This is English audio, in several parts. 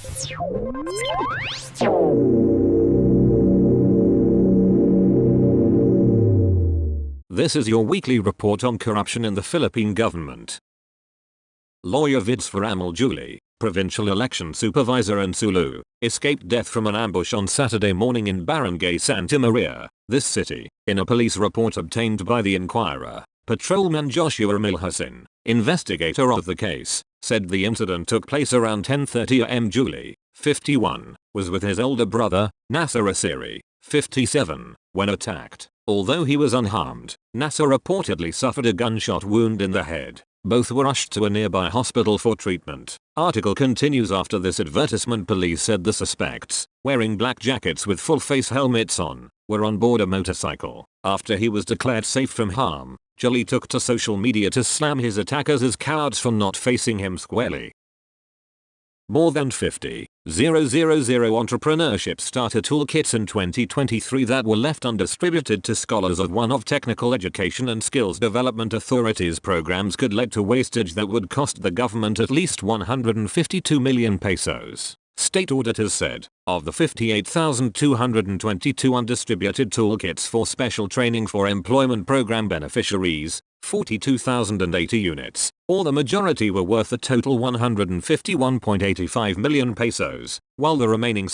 This is your weekly report on corruption in the Philippine government. Lawyer Vids for Amal Julie, provincial election supervisor in Sulu, escaped death from an ambush on Saturday morning in Barangay Santa Maria, this city. In a police report obtained by the Inquirer, Patrolman Joshua Milhusin, investigator of the case, said the incident took place around 10:30 am. Julie, 51, was with his older brother, Nasser Asiri, 57, when attacked. Although he was unharmed, Nasser reportedly suffered a gunshot wound in the head. Both were rushed to a nearby hospital for treatment. Article continues. After this advertisement, police said the suspects, wearing black jackets with full face helmets on, were on board a motorcycle. After he was declared safe from harm, Julie took to social media to slam his attackers as cowards for not facing him squarely. More than 50,000 entrepreneurship starter toolkits in 2023 that were left undistributed to scholars of one of Technical Education and Skills Development Authority's programs could lead to wastage that would cost the government at least 152 million pesos. State auditors said, of the 58,222 undistributed toolkits for special training for employment program beneficiaries, 42,080 units, or the majority were worth a total 151.85 million pesos, while the remaining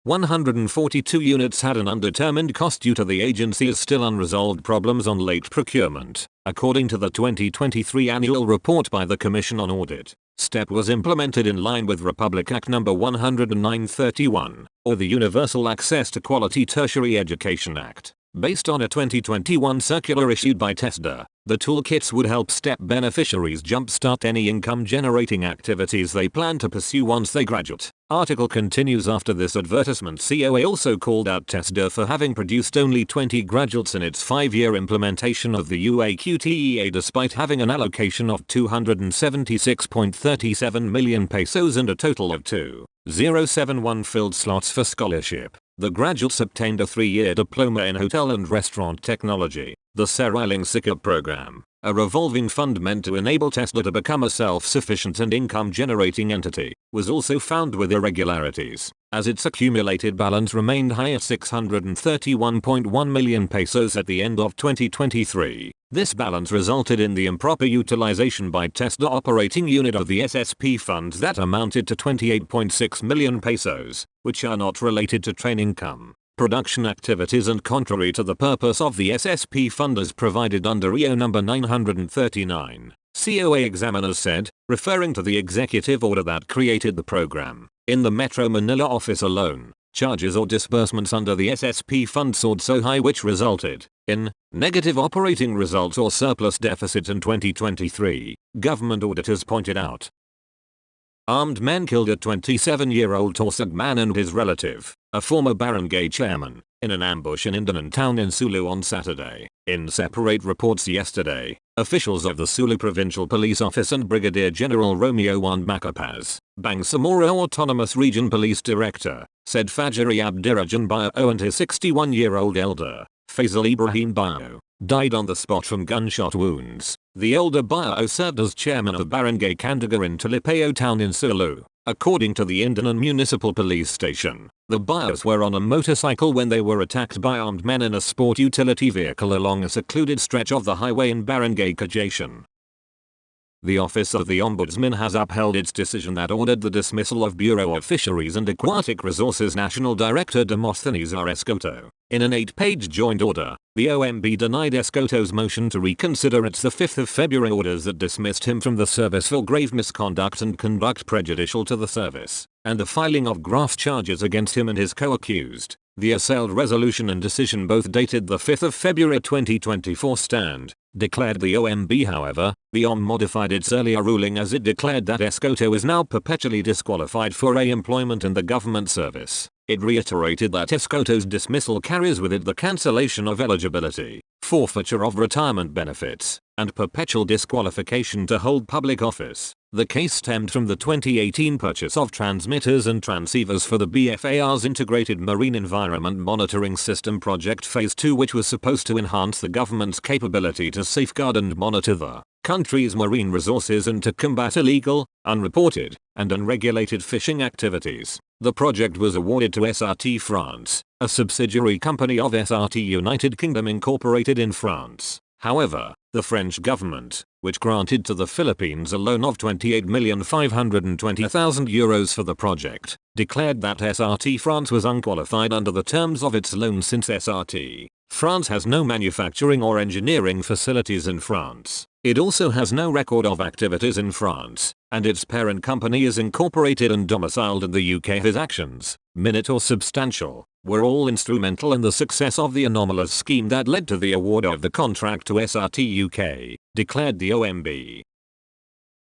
142 units had an undetermined cost due to the agency's still unresolved problems on late procurement, according to the 2023 annual report by the Commission on Audit. STEP was implemented in line with Republic Act No. 109/31, or the Universal Access to Quality Tertiary Education Act. Based on a 2021 circular issued by TESDA, the toolkits would help STEP beneficiaries jumpstart any income-generating activities they plan to pursue once they graduate. Article continues. After this advertisement, COA also called out TESDA for having produced only 20 graduates in its 5-year implementation of the UAQTEA despite having an allocation of 276.37 million pesos and a total of 2,071 filled slots for scholarship. The graduates obtained a 3-year diploma in hotel and restaurant technology, the Sariling Sikap program, a revolving fund meant to enable TESDA to become a self-sufficient and income-generating entity, was also found with irregularities, as its accumulated balance remained high at 631.1 million pesos at the end of 2023. This balance resulted in the improper utilization by TESDA operating unit of the SSP funds that amounted to 28.6 million pesos, which are not related to training income, production activities and contrary to the purpose of the SSP fund as provided under EO No. 939. COA examiners said, referring to the executive order that created the program. In the Metro Manila office alone, charges or disbursements under the SSP fund soared so high which resulted in negative operating results or surplus deficits in 2023, government auditors pointed out. Armed men killed a 27-year-old Tausug man and his relative, a former barangay chairman, in an ambush in Indanan town in Sulu on Saturday. In separate reports yesterday, officials of the Sulu Provincial Police Office and Brigadier General Romeo Juan Macapaz, Bangsamoro Autonomous Region Police Director, said Fajri Abdirajan Bio and his 61-year-old elder, Faisal Ibrahim Bio, died on the spot from gunshot wounds. The elder Bio served as chairman of Barangay Candaga in Talipao town in Sulu. According to the Indanan Municipal Police Station, the Bios were on a motorcycle when they were attacked by armed men in a sport utility vehicle along a secluded stretch of the highway in Barangay Cagayan. The Office of the Ombudsman has upheld its decision that ordered the dismissal of Bureau of Fisheries and Aquatic Resources National Director Demosthenes R. Escoto. In an 8-page joint order, the OMB denied Escoto's motion to reconsider its 5 February orders that dismissed him from the service for grave misconduct and conduct prejudicial to the service, and the filing of graft charges against him and his co-accused. The assailed resolution and decision, both dated the 5 February 2024, stand. Declared the OMB. However, the OM modified its earlier ruling as it declared that Escoto is now perpetually disqualified for employment in the government service. It reiterated that Escoto's dismissal carries with it the cancellation of eligibility, forfeiture of retirement benefits, and perpetual disqualification to hold public office. The case stemmed from the 2018 purchase of transmitters and transceivers for the BFAR's Integrated Marine Environment Monitoring System Project Phase 2, which was supposed to enhance the government's capability to safeguard and monitor the country's marine resources and to combat illegal, unreported, and unregulated fishing activities. The project was awarded to SRT France, a subsidiary company of SRT United Kingdom incorporated in France. However, the French government, which granted to the Philippines a loan of €28,520,000 for the project, declared that SRT France was unqualified under the terms of its loan since SRT France has no manufacturing or engineering facilities in France. It also has no record of activities in France, and its parent company is incorporated and domiciled in the UK. His actions, minute or substantial, were all instrumental in the success of the anomalous scheme that led to the award of the contract to SRT UK, declared the OMB.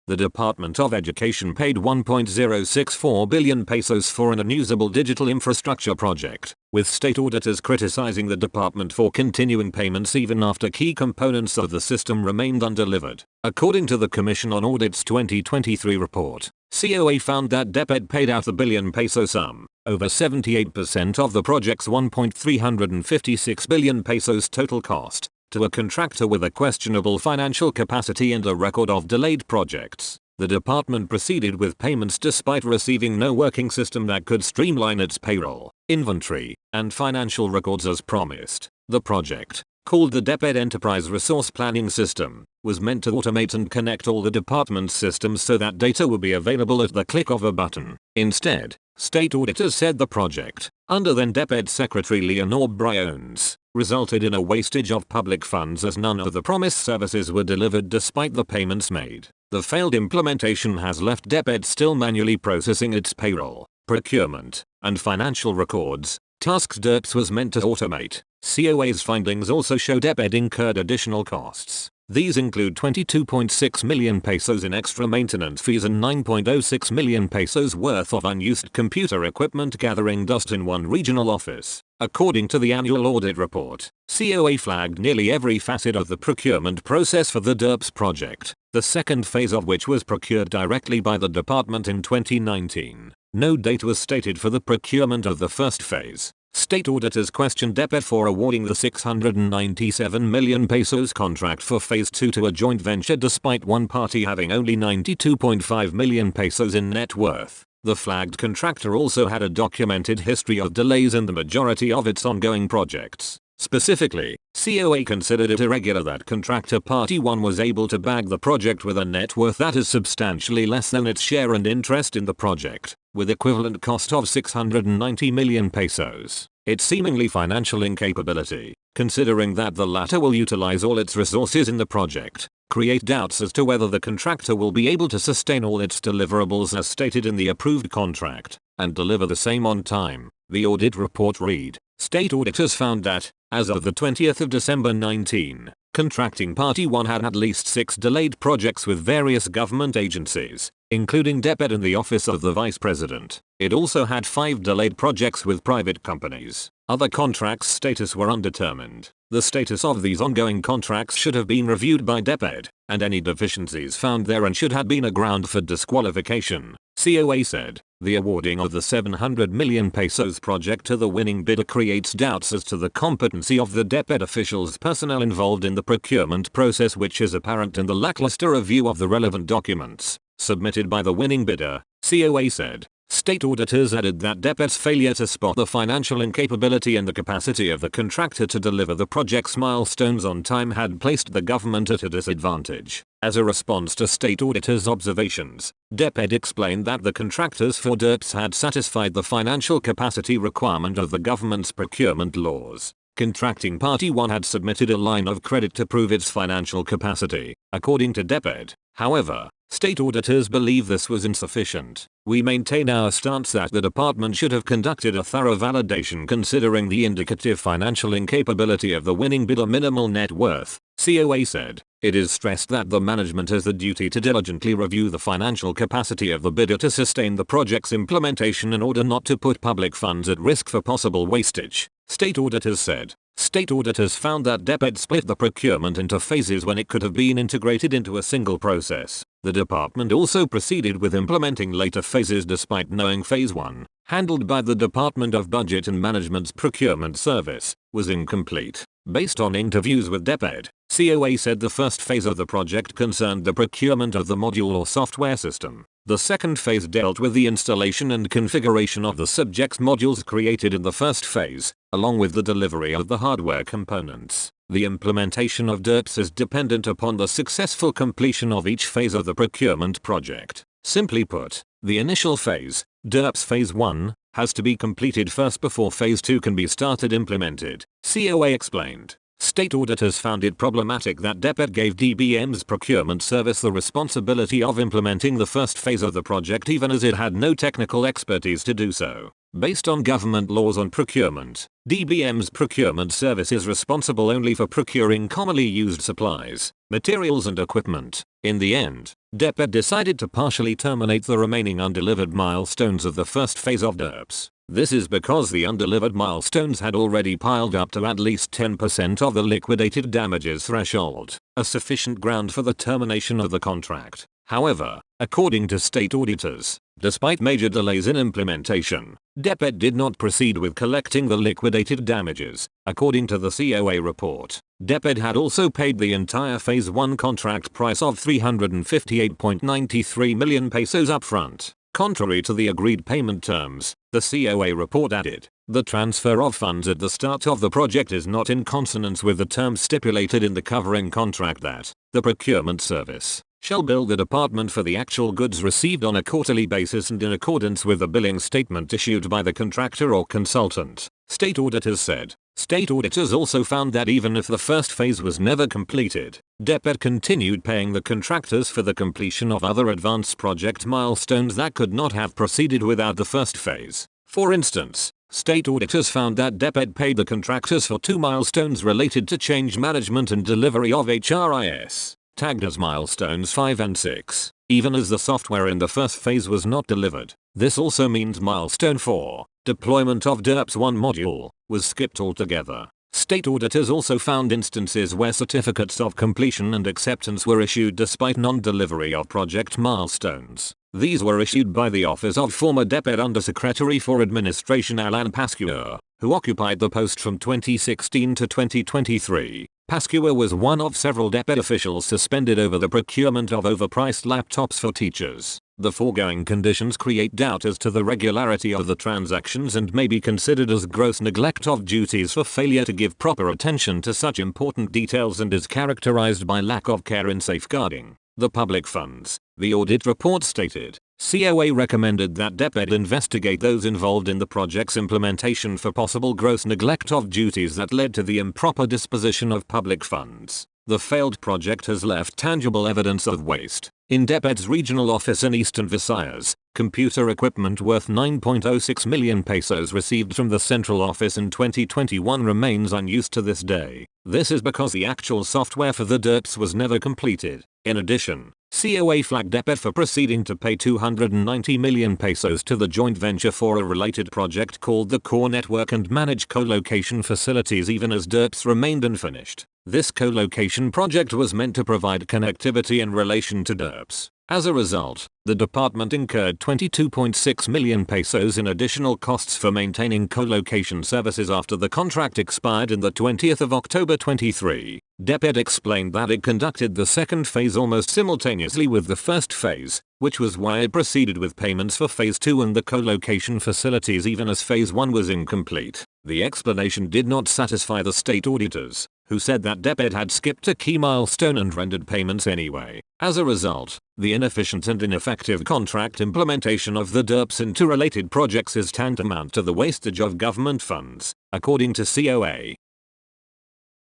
The Department of Education paid 1.064 billion pesos for an unusable digital infrastructure project, with state auditors criticizing the department for continuing payments even after key components of the system remained undelivered. According to the Commission on Audit's 2023 report, COA found that DepEd paid out the billion peso sum, over 78% of the project's 1.356 billion pesos total cost, to a contractor with a questionable financial capacity and a record of delayed projects. The department proceeded with payments despite receiving no working system that could streamline its payroll, inventory, and financial records as promised. The project, called the DepEd Enterprise Resource Planning System, was meant to automate and connect all the department's systems so that data would be available at the click of a button. Instead, state auditors said the project, under then DepEd Secretary Leonor Briones, resulted in a wastage of public funds as none of the promised services were delivered despite the payments made. The failed implementation has left DepEd still manually processing its payroll, procurement, and financial records, tasks DERPS was meant to automate. COA's findings also show DepEd incurred additional costs. These include 22.6 million pesos in extra maintenance fees and 9.06 million pesos worth of unused computer equipment gathering dust in one regional office. According to the annual audit report, COA flagged nearly every facet of the procurement process for the DERPS project, the second phase of which was procured directly by the department in 2019. No date was stated for the procurement of the first phase. State auditors questioned DepEd for awarding the 697 million pesos contract for Phase 2 to a joint venture despite one party having only 92.5 million pesos in net worth. The flagged contractor also had a documented history of delays in the majority of its ongoing projects. Specifically, COA considered it irregular that contractor Party 1 was able to bag the project with a net worth that is substantially less than its share and interest in the project, with equivalent cost of 690 million pesos. Its seemingly financial incapability, considering that the latter will utilize all its resources in the project, create doubts as to whether the contractor will be able to sustain all its deliverables as stated in the approved contract, and deliver the same on time. The audit report read, state auditors found that, as of the 20th of December 19, contracting Party 1 had at least 6 delayed projects with various government agencies, including DepEd and the Office of the Vice President. It also had 5 delayed projects with private companies. Other contracts' status were undetermined. The status of these ongoing contracts should have been reviewed by DepEd, and any deficiencies found therein should have been a ground for disqualification, COA said. The awarding of the 700 million pesos project to the winning bidder creates doubts as to the competency of the DepEd officials personnel involved in the procurement process, which is apparent in the lackluster review of the relevant documents submitted by the winning bidder, COA said. State auditors added that DepEd's failure to spot the financial incapability and the capacity of the contractor to deliver the project's milestones on time had placed the government at a disadvantage. As a response to state auditors' observations, DepEd explained that the contractors for DERPS had satisfied the financial capacity requirement of the government's procurement laws. Contracting Party 1 had submitted a line of credit to prove its financial capacity, according to DepEd. However, state auditors believe this was insufficient. We maintain our stance that the department should have conducted a thorough validation considering the indicative financial incapability of the winning bidder minimal net worth, COA said. It is stressed that the management has the duty to diligently review the financial capacity of the bidder to sustain the project's implementation in order not to put public funds at risk for possible wastage, state auditors said. State auditors found that DEPED split the procurement into phases when it could have been integrated into a single process. The department also proceeded with implementing later phases despite knowing phase 1, handled by the Department of Budget and Management's procurement service, was incomplete. Based on interviews with DEPED, COA said the first phase of the project concerned the procurement of the module or software system. The second phase dealt with the installation and configuration of the subjects modules created in the first phase, along with the delivery of the hardware components. The implementation of DERPS is dependent upon the successful completion of each phase of the procurement project. Simply put, the initial phase, DERPS Phase 1, has to be completed first before Phase 2 can be started implemented, COA explained. State auditors found it problematic that DEPED gave DBM's procurement service the responsibility of implementing the first phase of the project even as it had no technical expertise to do so. Based on government laws on procurement, DBM's procurement service is responsible only for procuring commonly used supplies, materials and equipment. In the end, DEPED decided to partially terminate the remaining undelivered milestones of the first phase of DERPS. This is because the undelivered milestones had already piled up to at least 10% of the liquidated damages threshold, a sufficient ground for the termination of the contract. However, according to state auditors, despite major delays in implementation, DEPED did not proceed with collecting the liquidated damages. According to the COA report, DEPED had also paid the entire Phase 1 contract price of 358.93 million pesos upfront. Contrary to the agreed payment terms, the COA report added, the transfer of funds at the start of the project is not in consonance with the terms stipulated in the covering contract that the procurement service shall bill the department for the actual goods received on a quarterly basis and in accordance with the billing statement issued by the contractor or consultant, state auditors said. State auditors also found that even if the first phase was never completed, DEPED continued paying the contractors for the completion of other advanced project milestones that could not have proceeded without the first phase. For instance, state auditors found that DEPED paid the contractors for 2 milestones related to change management and delivery of HRIS, tagged as milestones 5 and 6, even as the software in the first phase was not delivered. This also means milestone 4, deployment of DERPS 1 module, was skipped altogether. State auditors also found instances where certificates of completion and acceptance were issued despite non-delivery of project milestones. These were issued by the office of former DEPED Undersecretary for Administration Alan Pascua, who occupied the post from 2016 to 2023. Pascua was one of several DEPED officials suspended over the procurement of overpriced laptops for teachers. The foregoing conditions create doubt as to the regularity of the transactions and may be considered as gross neglect of duties for failure to give proper attention to such important details and is characterized by lack of care in safeguarding the public funds. The audit report stated, COA recommended that DEPED investigate those involved in the project's implementation for possible gross neglect of duties that led to the improper disposition of public funds. The failed project has left tangible evidence of waste. In DEPED's regional office in Eastern Visayas, computer equipment worth 9.06 million pesos received from the central office in 2021 remains unused to this day. This is because the actual software for the DERPS was never completed. In addition, COA flagged DEPED for proceeding to pay 290 million pesos to the joint venture for a related project called the Core Network and Manage Co-location Facilities even as DERPS remained unfinished. This co-location project was meant to provide connectivity in relation to DERPS. As a result, the department incurred 22.6 million pesos in additional costs for maintaining co-location services after the contract expired on the 20th of October 23. DEPED explained that it conducted the second phase almost simultaneously with the first phase, which was why it proceeded with payments for phase 2 and the co-location facilities even as phase 1 was incomplete. The explanation did not satisfy the state auditors, who said that DEPED had skipped a key milestone and rendered payments anyway. As a result, the inefficient and ineffective contract implementation of the DERPS into related projects is tantamount to the wastage of government funds, according to COA.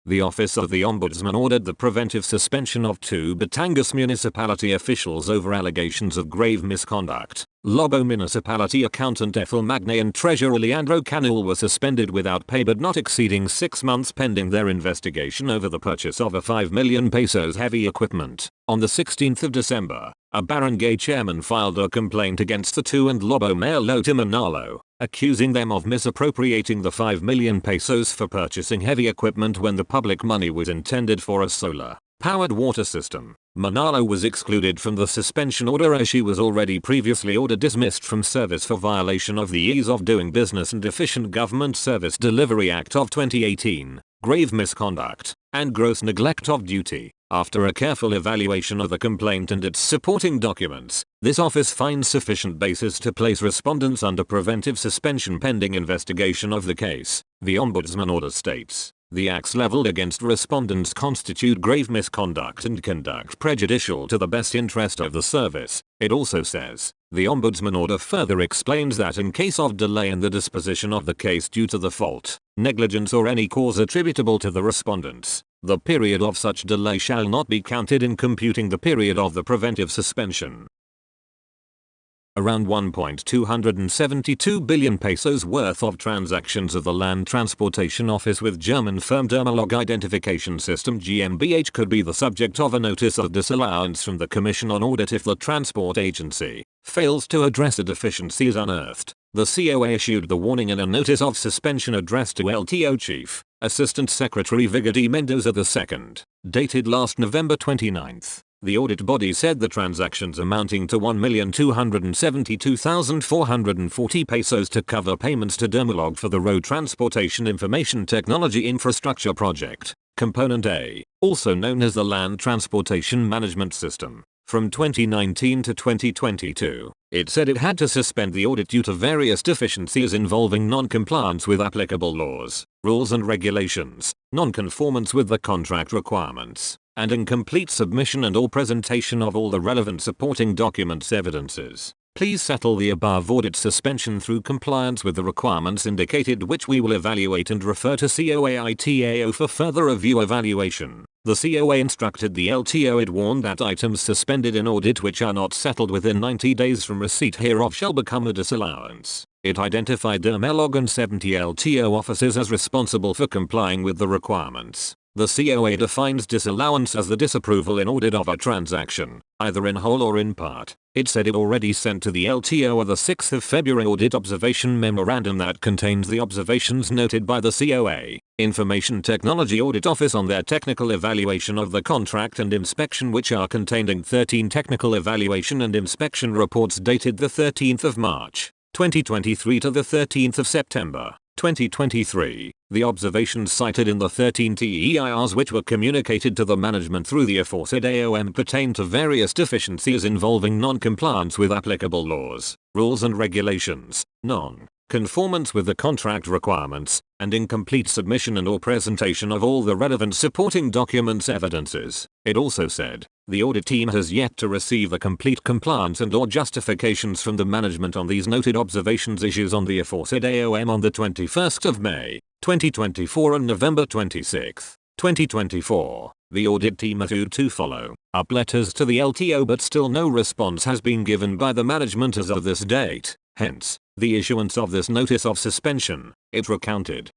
The Office of the Ombudsman ordered the preventive suspension of 2 Batangas municipality officials over allegations of grave misconduct. Lobo Municipality Accountant Ethel Magne and Treasurer Leandro Canul were suspended without pay but not exceeding 6 months pending their investigation over the purchase of a 5 million pesos heavy equipment. On the 16th of December, a barangay chairman filed a complaint against the two and Lobo Mayor Lota Manalo, accusing them of misappropriating the 5 million pesos for purchasing heavy equipment when the public money was intended for a solar-powered water system. Manalo was excluded from the suspension order as she was already previously ordered dismissed from service for violation of the Ease of Doing Business and Efficient Government Service Delivery Act of 2018, grave misconduct, and gross neglect of duty. After a careful evaluation of the complaint and its supporting documents, this office finds sufficient basis to place respondents under preventive suspension pending investigation of the case, the Ombudsman order states. The acts leveled against respondents constitute grave misconduct and conduct prejudicial to the best interest of the service, it also says. The Ombudsman order further explains that in case of delay in the disposition of the case due to the fault, negligence or any cause attributable to the respondents, the period of such delay shall not be counted in computing the period of the preventive suspension. Around 1.272 billion pesos worth of transactions of the Land Transportation Office with German firm Dermalog Identification System GmbH could be the subject of a notice of disallowance from the Commission on Audit if the transport agency fails to address the deficiencies unearthed. The COA issued the warning in a notice of suspension addressed to LTO Chief Assistant Secretary Vigor D. Mendoza II, dated last November 29. The audit body said the transactions amounting to 1,272,440 pesos to cover payments to Dermalog for the Road Transportation Information Technology Infrastructure Project, Component A, also known as the Land Transportation Management System, from 2019 to 2022. It said it had to suspend the audit due to various deficiencies involving non-compliance with applicable laws, rules and regulations, non-conformance with the contract requirements, and incomplete submission and or presentation of all the relevant supporting documents evidences. Please settle the above audit suspension through compliance with the requirements indicated, which we will evaluate and refer to COAITAO for further review evaluation. The COA instructed the LTO. It warned that items suspended in audit which are not settled within 90 days from receipt hereof shall become a disallowance. It identified Dermalog and 70 LTO officers as responsible for complying with the requirements. The COA defines disallowance as the disapproval in audit of a transaction, either in whole or in part. It said it already sent to the LTO the 6th of February audit observation memorandum that contains the observations noted by the COA Information Technology Audit Office on their technical evaluation of the contract and inspection, which are contained in 13 technical evaluation and inspection reports dated the 13th of March, 2023 to the 13th of September, 2023. The observations cited in the 13 TEIRs which were communicated to the management through the aforesaid AOM pertain to various deficiencies involving non-compliance with applicable laws, rules and regulations, non-conformance with the contract requirements, and incomplete submission and or presentation of all the relevant supporting documents evidences. It also said, the audit team has yet to receive the complete compliance and or justifications from the management on these noted observations issues on the aforesaid AOM on the 21st of May, 2024 and November 26, 2024. The audit team had to follow up letters to the LTO, but still no response has been given by the management as of this date, hence, the issuance of this notice of suspension, it recounted.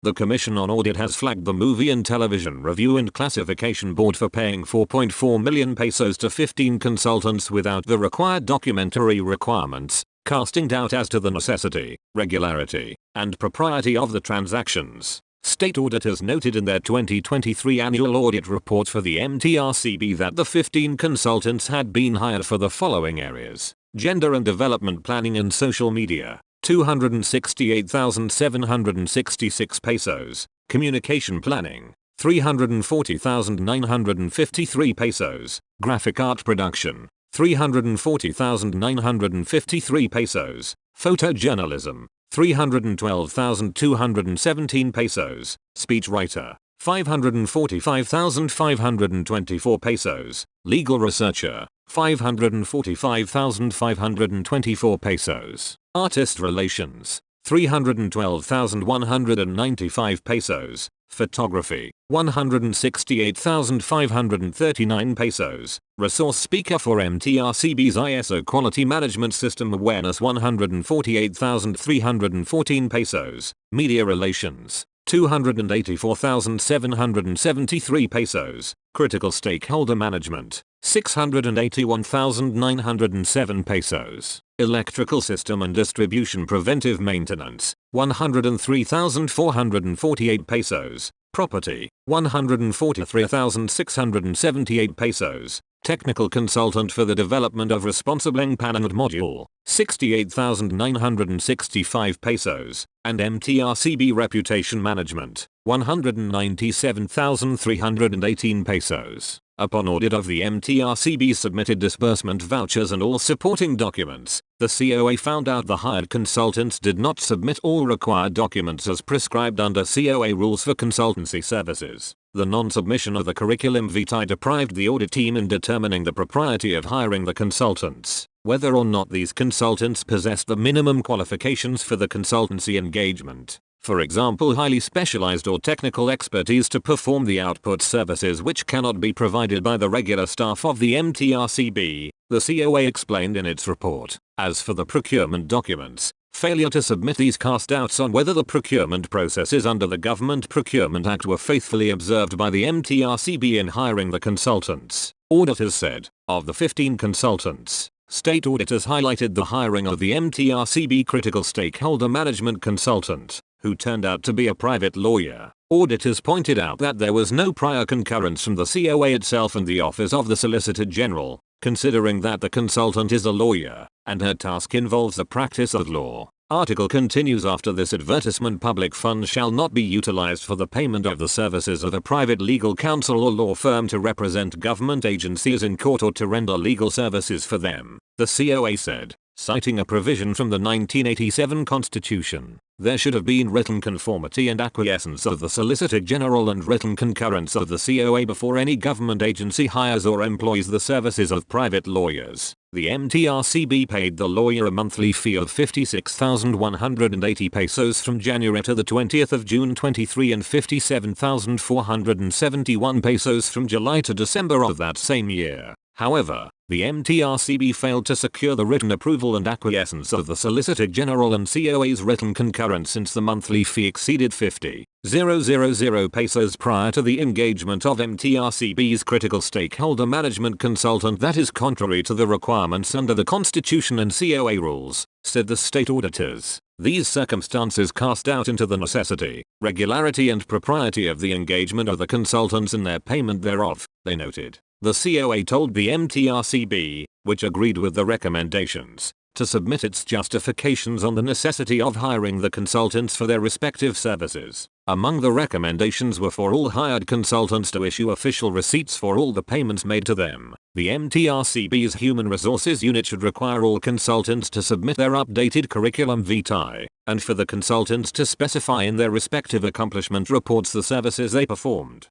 The Commission on Audit has flagged the Movie and Television Review and Classification Board for paying 4.4 million pesos to 15 consultants without the required documentary requirements, casting doubt as to the necessity, regularity, and propriety of the transactions. State auditors noted in their 2023 annual audit report for the MTRCB that the 15 consultants had been hired for the following areas: gender and development planning and social media, 268,766 pesos, communication planning, 340,953 pesos, graphic art production, 340,953 pesos, photojournalism, 312,217 pesos, speechwriter, 545,524 pesos, legal researcher, 545,524 pesos, artist relations, 312,195 pesos, photography, 168,539 pesos, resource speaker for MTRCB's ISO Quality Management System Awareness, 148,314 pesos, media relations, 284,773 pesos, critical stakeholder management, 681,907 pesos. Electrical system and distribution preventive maintenance, 103,448 pesos. Property, 143,678 pesos. Technical consultant for the development of responsible panel module, 68,965 pesos. And MTRCB reputation management, 197,318 pesos. Upon audit of the MTRCB submitted disbursement vouchers and all supporting documents, the COA found out the hired consultants did not submit all required documents as prescribed under COA rules for consultancy services. The non-submission of the curriculum vitae deprived the audit team in determining the propriety of hiring the consultants, whether or not these consultants possessed the minimum qualifications for the consultancy engagement. For example, highly specialized or technical expertise to perform the output services which cannot be provided by the regular staff of the MTRCB, the COA explained in its report. As for the procurement documents, failure to submit these cast doubts on whether the procurement processes under the Government Procurement Act were faithfully observed by the MTRCB in hiring the consultants. Auditors said, of the 15 consultants, state auditors highlighted the hiring of the MTRCB critical stakeholder management consultant, who turned out to be a private lawyer. Auditors pointed out that there was no prior concurrence from the COA itself and the Office of the Solicitor General, considering that the consultant is a lawyer, and her task involves the practice of law. Article continues after this advertisement public funds shall not be utilized for the payment of the services of a private legal counsel or law firm to represent government agencies in court or to render legal services for them, the COA said, citing a provision from the 1987 Constitution. There should have been written conformity and acquiescence of the Solicitor General and written concurrence of the COA before any government agency hires or employs the services of private lawyers. The MTRCB paid the lawyer a monthly fee of 56,180 pesos from January to the 20th of June 23 and 57,471 pesos from July to December of that same year. However, the MTRCB failed to secure the written approval and acquiescence of the Solicitor General and COA's written concurrence since the monthly fee exceeded 50,000 pesos prior to the engagement of MTRCB's critical stakeholder management consultant that is contrary to the requirements under the Constitution and COA rules, said the state auditors. These circumstances cast doubt into the necessity, regularity and propriety of the engagement of the consultants and their payment thereof, they noted. The COA told the MTRCB, which agreed with the recommendations, to submit its justifications on the necessity of hiring the consultants for their respective services. Among the recommendations were for all hired consultants to issue official receipts for all the payments made to them. The MTRCB's Human Resources Unit should require all consultants to submit their updated curriculum vitae, and for the consultants to specify in their respective accomplishment reports the services they performed.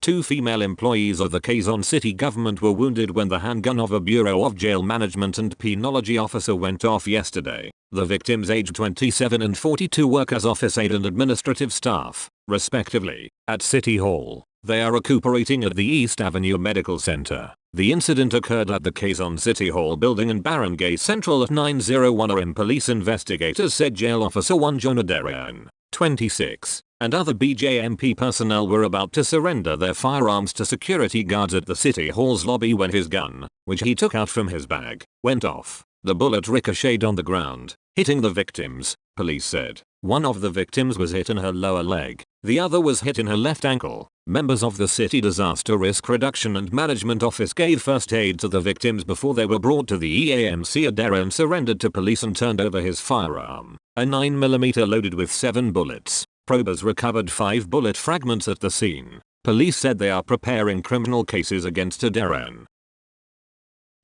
2 female employees of the Quezon City government were wounded when the handgun of a Bureau of Jail Management and Penology officer went off yesterday. The victims aged 27 and 42 work as office aide and administrative staff, respectively, at City Hall. They are recuperating at the East Avenue Medical Center. The incident occurred at the Quezon City Hall building in Barangay Central at 9:01 AM. Police investigators said Jail Officer 1 Jonadaran, 26, and other BJMP personnel were about to surrender their firearms to security guards at the City Hall's lobby when his gun, which he took out from his bag, went off. The bullet ricocheted on the ground, hitting the victims, police said. One of the victims was hit in her lower leg, the other was hit in her left ankle. Members of the City Disaster Risk Reduction and Management Office gave first aid to the victims before they were brought to the EAMC. Adaran surrendered to police and turned over his firearm, a 9mm loaded with 7 bullets. Probers recovered 5 bullet fragments at the scene. Police said they are preparing criminal cases against Adaran.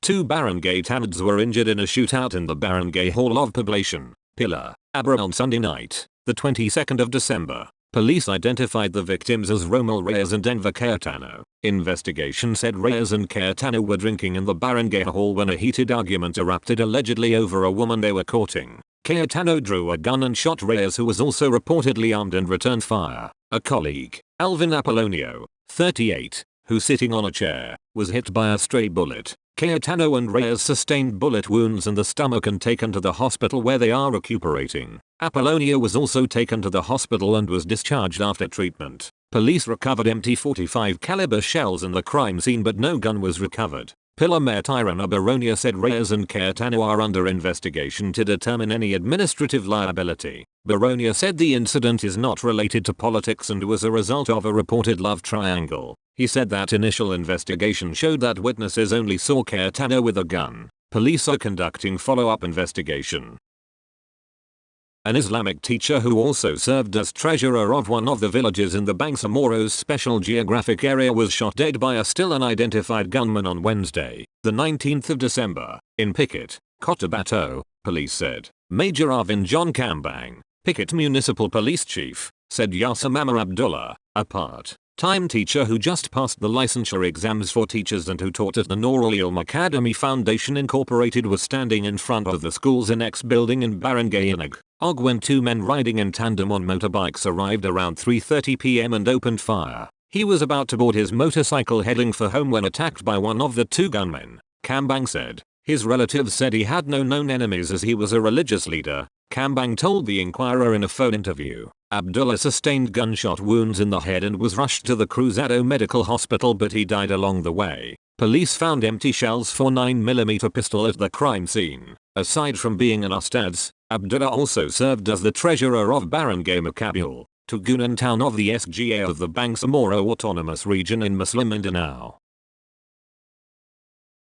2 barangay tanads were injured in a shootout in the Barangay Hall of Poblacion, Pilar, Abra on Sunday night, the 22nd of December. Police identified the victims as Romel Reyes and Denver Cayetano. Investigation said Reyes and Cayetano were drinking in the barangay hall when a heated argument erupted allegedly over a woman they were courting. Cayetano drew a gun and shot Reyes, who was also reportedly armed, and returned fire. A colleague, Alvin Apollonio, 38, who sitting on a chair, was hit by a stray bullet. Cayetano and Reyes sustained bullet wounds in the stomach and taken to the hospital where they are recuperating. Apollonio was also taken to the hospital and was discharged after treatment. Police recovered empty .45 caliber shells in the crime scene but no gun was recovered. Pilar Mayor Tirana Baronia said Reyes and Cayetano are under investigation to determine any administrative liability. Baronia said the incident is not related to politics and was a result of a reported love triangle. He said that initial investigation showed that witnesses only saw Cayetano with a gun. Police are conducting follow-up investigation. An Islamic teacher who also served as treasurer of one of the villages in the Bangsamoro's special geographic area was shot dead by a still unidentified gunman on Wednesday, the 19th of December, in Pikit, Cotabato, police said. Major Arvin John Kambang, Pikit Municipal Police Chief, said Yasamama Abdullah, a part-time teacher who just passed the licensure exams for teachers and who taught at the Nurul Ilm Academy Foundation Incorporated, was standing in front of the school's annex building in Barangay Inag, Og when two men riding in tandem on motorbikes arrived around 3:30 p.m. and opened fire. He was about to board his motorcycle heading for home when attacked by one of the two gunmen, Kambang said. His relatives said he had no known enemies as he was a religious leader. Kambang told the Inquirer in a phone interview. Abdullah sustained gunshot wounds in the head and was rushed to the Cruzado Medical Hospital but he died along the way. Police found empty shells for 9mm pistol at the crime scene. Aside from being an ustadz, Abdullah also served as the treasurer of Barangay Macabul, Tugunan town of the SGA of the Bangsamoro Autonomous Region in Muslim Mindanao.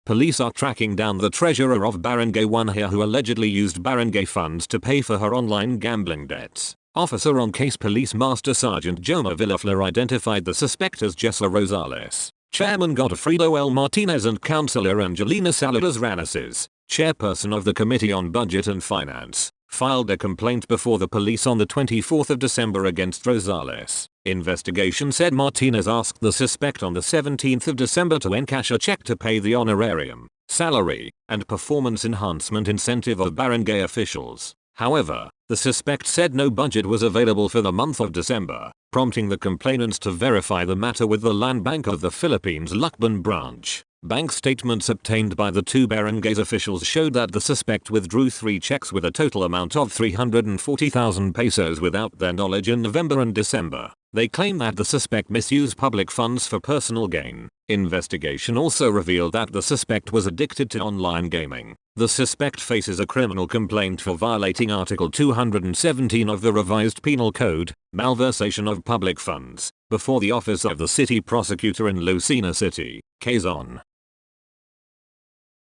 Police are tracking down the treasurer of Barangay Wanhia who allegedly used barangay funds to pay for her online gambling debts. Officer on case Police Master Sergeant Joma Villaflor identified the suspect as Jessa Rosales. Chairman Godofredo L. Martinez and Councillor Angelina Saludas Ranaces, chairperson of the Committee on Budget and Finance, filed a complaint before the police on the 24th of December against Rosales. Investigation said Martinez asked the suspect on the 17th of December to encash a check to pay the honorarium, salary, and performance enhancement incentive of barangay officials. However, the suspect said no budget was available for the month of December, prompting the complainants to verify the matter with the Land Bank of the Philippines Lucban branch. Bank statements obtained by the two barangays officials showed that the suspect withdrew 3 checks with a total amount of 340,000 pesos without their knowledge in November and December. They claim that the suspect misused public funds for personal gain. Investigation also revealed that the suspect was addicted to online gaming. The suspect faces a criminal complaint for violating Article 217 of the Revised Penal Code, malversation of public funds, before the office of the city prosecutor in Lucena City, Quezon.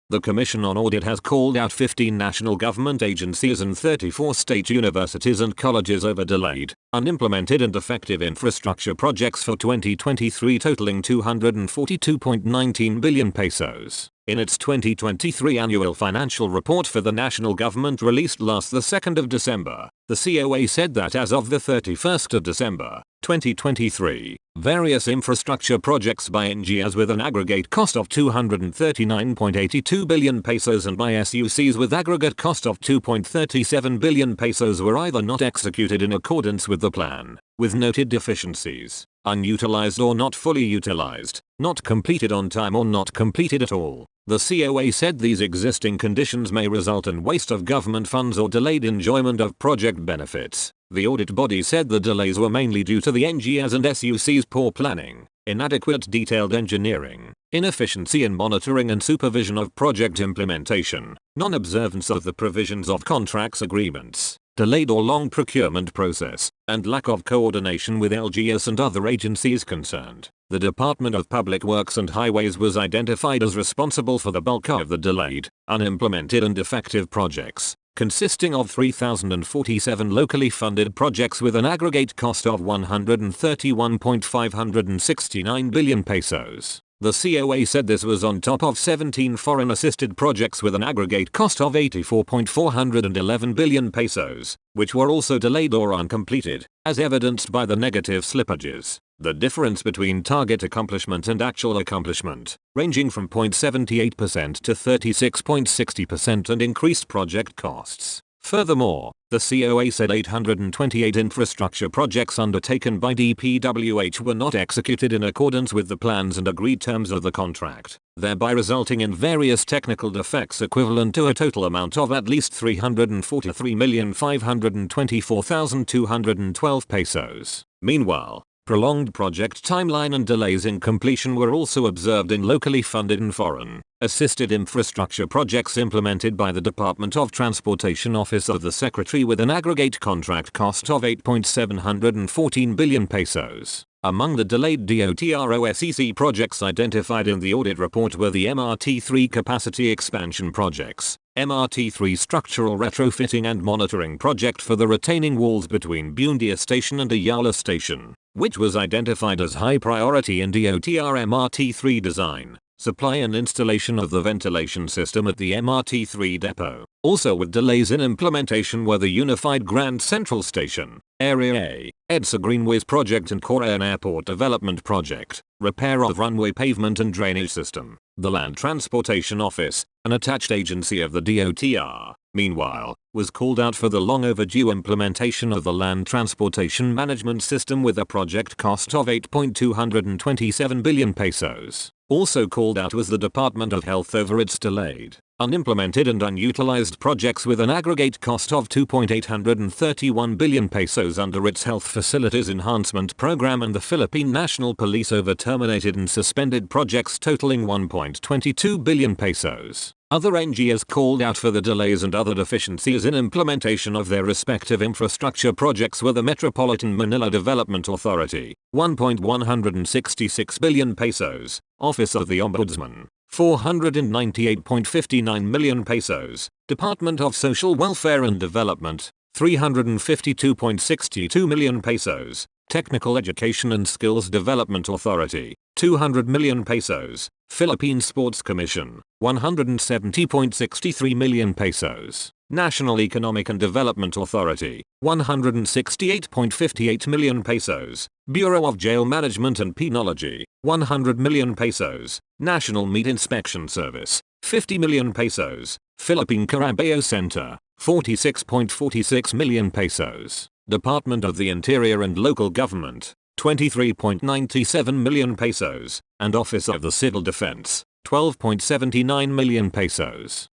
The Commission on Audit has called out 15 national government agencies and 34 state universities and colleges over delayed, unimplemented and defective infrastructure projects for 2023 totaling 242.19 billion pesos. In its 2023 annual financial report for the national government released last the 2nd of December, the COA said that as of the 31st of December, 2023, various infrastructure projects by NGOs with an aggregate cost of 239.82 billion pesos and by SUCs with aggregate cost of 2.37 billion pesos were either not executed in accordance with the plan, with noted deficiencies, unutilized or not fully utilized, not completed on time or not completed at all. The COA said these existing conditions may result in waste of government funds or delayed enjoyment of project benefits. The audit body said the delays were mainly due to the NGOs and SUC's poor planning, inadequate detailed engineering, inefficiency in monitoring and supervision of project implementation, non-observance of the provisions of contracts agreements, delayed or long procurement process, and lack of coordination with LGS and other agencies concerned. The Department of Public Works and Highways was identified as responsible for the bulk of the delayed, unimplemented and defective projects, consisting of 3,047 locally funded projects with an aggregate cost of 131.569 billion pesos. The COA said this was on top of 17 foreign-assisted projects with an aggregate cost of 84.411 billion pesos, which were also delayed or uncompleted, as evidenced by the negative slippages. The difference between target accomplishment and actual accomplishment, ranging from 0.78% to 36.60% and increased project costs. Furthermore, the COA said 828 infrastructure projects undertaken by DPWH were not executed in accordance with the plans and agreed terms of the contract, thereby resulting in various technical defects equivalent to a total amount of at least 343,524,212 pesos. Meanwhile, Prolonged project timeline and delays in completion were also observed in locally funded and foreign assisted infrastructure projects implemented by the Department of Transportation Office of the Secretary with an aggregate contract cost of 8.714 billion pesos. Among the delayed DOTROSEC projects identified in the audit report were the MRT-3 capacity expansion projects, MRT-3 structural retrofitting and monitoring project for the retaining walls between Buendia Station and Ayala Station, which was identified as high priority in DOTR MRT-3 design, supply and installation of the ventilation system at the MRT-3 depot. Also with delays in implementation were the Unified Grand Central Station, Area A, EDSA Greenways Project and Korean Airport Development Project, repair of runway pavement and drainage system. The Land Transportation Office, an attached agency of the DOTR, meanwhile, was called out for the long overdue implementation of the Land Transportation Management System with a project cost of 8.227 billion pesos. Also called out was the Department of Health over its delayed, unimplemented and unutilized projects with an aggregate cost of 2.831 billion pesos under its Health Facilities Enhancement Program, and the Philippine National Police over terminated and suspended projects totaling 1.22 billion pesos. Other NGOs called out for the delays and other deficiencies in implementation of their respective infrastructure projects were the Metropolitan Manila Development Authority, 1.166 billion pesos, Office of the Ombudsman, 498.59 million pesos, Department of Social Welfare and Development, 352.62 million pesos, Technical Education and Skills Development Authority, 200 million pesos, Philippine Sports Commission, 170.63 million pesos, National Economic and Development Authority, 168.58 million pesos, Bureau of Jail Management and Penology, 100 million pesos, National Meat Inspection Service, 50 million pesos, Philippine Carabao Center, 46.46 million pesos, Department of the Interior and Local Government, 23.97 million pesos, and Office of the Civil Defense, 12.79 million pesos.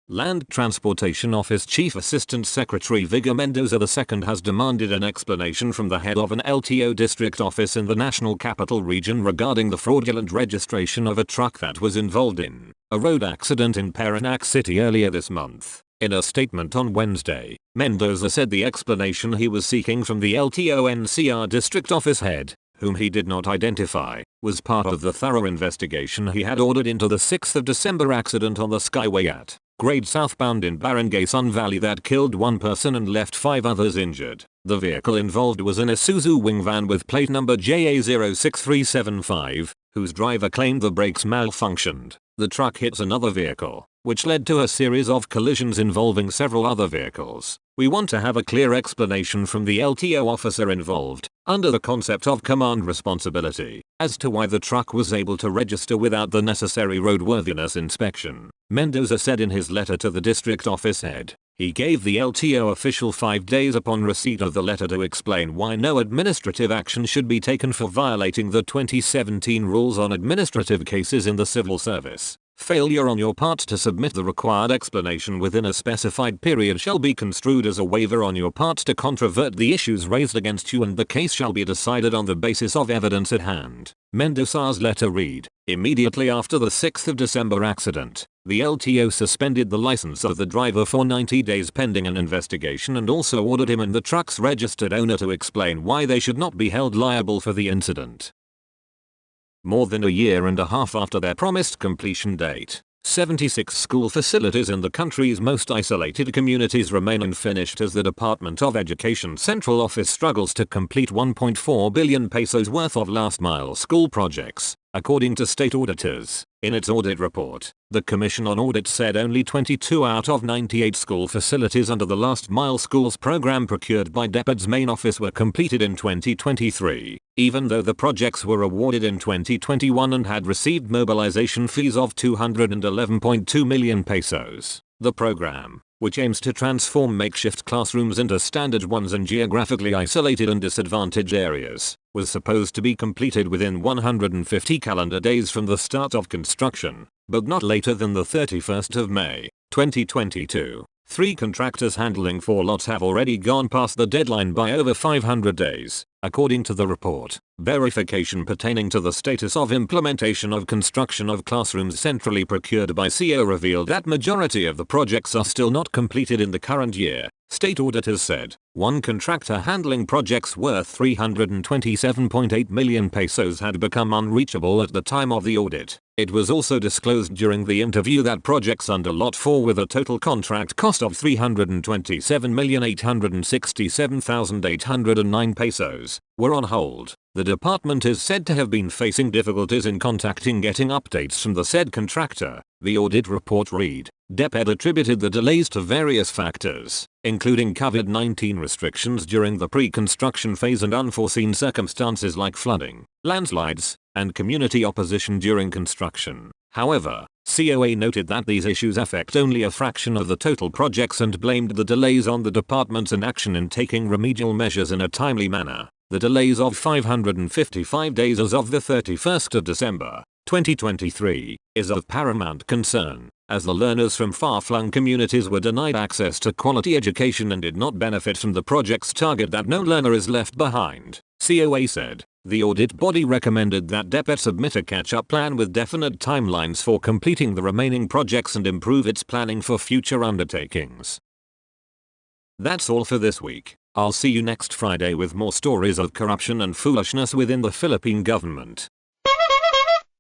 Land Transportation Office Chief Assistant Secretary Vigor Mendoza II has demanded an explanation from the head of an LTO district office in the National Capital Region regarding the fraudulent registration of a truck that was involved in a road accident in Parañaque City earlier this month. In a statement on Wednesday, Mendoza said the explanation he was seeking from the LTO NCR district office head, whom he did not identify, was part of the thorough investigation he had ordered into the 6th of December accident on the Skyway at grade southbound in Barangay Sun Valley that killed one person and left 5 others injured. The vehicle involved was an Isuzu wing van with plate number JA06375, whose driver claimed the brakes malfunctioned. The truck hit another vehicle, which led to a series of collisions involving several other vehicles. We want to have a clear explanation from the LTO officer involved, under the concept of command responsibility, as to why the truck was able to register without the necessary roadworthiness inspection, Mendoza said in his letter to the district office head. He gave the LTO official 5 days upon receipt of the letter to explain why no administrative action should be taken for violating the 2017 rules on administrative cases in the civil service. Failure on your part to submit the required explanation within a specified period shall be construed as a waiver on your part to controvert the issues raised against you, and the case shall be decided on the basis of evidence at hand. Mendoza's letter read, immediately after the 6th of December accident, the LTO suspended the license of the driver for 90 days pending an investigation and also ordered him and the truck's registered owner to explain why they should not be held liable for the incident. More than a year and a half after their promised completion date, 76 school facilities in the country's most isolated communities remain unfinished as the Department of Education Central Office struggles to complete 1.4 billion pesos worth of last-mile school projects, according to state auditors. In its audit report, the Commission on Audit said only 22 out of 98 school facilities under the Last Mile Schools program procured by DepEd's main office were completed in 2023, even though the projects were awarded in 2021 and had received mobilization fees of 211.2 million pesos. The program, which aims to transform makeshift classrooms into standard ones in geographically isolated and disadvantaged areas, was supposed to be completed within 150 calendar days from the start of construction, but not later than the 31st of May, 2022. 3 contractors handling 4 lots have already gone past the deadline by over 500 days, according to the report. Verification pertaining to the status of implementation of construction of classrooms centrally procured by CO revealed that majority of the projects are still not completed in the current year, state auditors said. One contractor handling projects worth 327.8 million pesos had become unreachable at the time of the audit. It was also disclosed during the interview that projects under Lot 4 with a total contract cost of 327,867,809 pesos were on hold. The department is said to have been facing difficulties in getting updates from the said contractor, the audit report read. DepEd attributed the delays to various factors, including COVID-19 restrictions during the pre-construction phase and unforeseen circumstances like flooding, landslides, and community opposition during construction. However, COA noted that these issues affect only a fraction of the total projects and blamed the delays on the department's inaction in taking remedial measures in a timely manner. The delays of 555 days as of the 31st of December, 2023, is of paramount concern, as the learners from far-flung communities were denied access to quality education and did not benefit from the project's target that no learner is left behind, COA said. The audit body recommended that DepEd submit a catch-up plan with definite timelines for completing the remaining projects and improve its planning for future undertakings. That's all for this week. I'll see you next Friday with more stories of corruption and foolishness within the Philippine government.